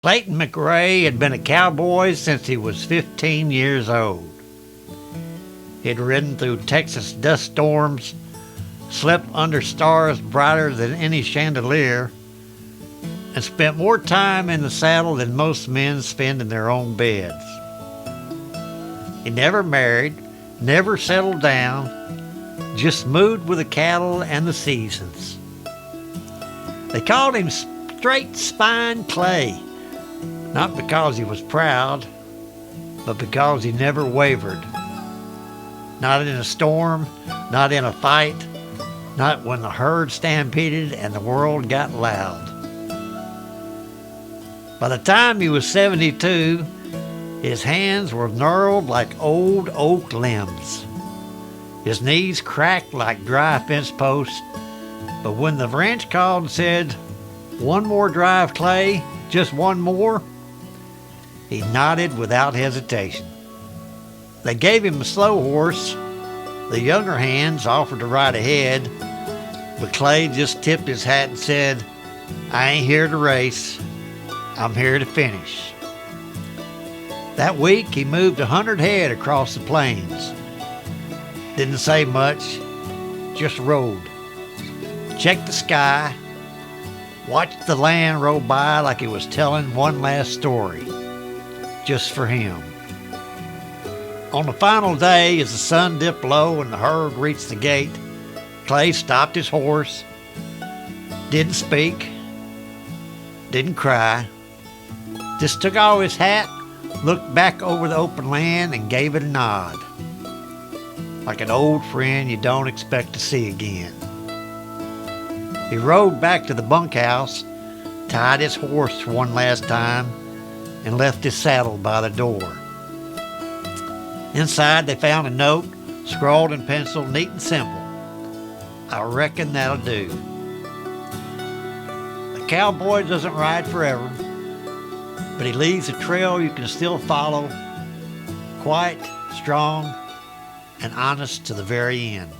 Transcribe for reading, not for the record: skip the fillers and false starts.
Clayton McRae had been a cowboy since he was 15 years old. He'd ridden through Texas dust storms, slept under stars brighter than any chandelier, and spent more time in the saddle than most men spend in their own beds. He never married, never settled down, just moved with the cattle and the seasons. They called him Straight Spine Clay, not because he was proud, but because he never wavered. Not in a storm, not in a fight, not when the herd stampeded and the world got loud. By the time he was 72, his hands were gnarled like old oak limbs. His knees cracked like dry fence posts, but when the ranch called and said, "One more drive, Clay, just one more," he nodded without hesitation. They gave him a slow horse. The younger hands offered to ride ahead, but Clay just tipped his hat and said, "I ain't here to race. I'm here to finish." That week, he moved 100 head across the plains. Didn't say much, just rode. Checked the sky, watched the land roll by like it was telling one last story, just for him. On the final day, as the sun dipped low and the herd reached the gate, Clay stopped his horse, didn't speak, didn't cry, just took off his hat, looked back over the open land and gave it a nod, like an old friend you don't expect to see again. He rode back to the bunkhouse, tied his horse one last time, and left his saddle by the door. Inside, they found a note, scrawled in pencil, neat and simple. "I reckon that'll do. The cowboy doesn't ride forever, but he leaves a trail you can still follow, quiet, strong, and honest to the very end."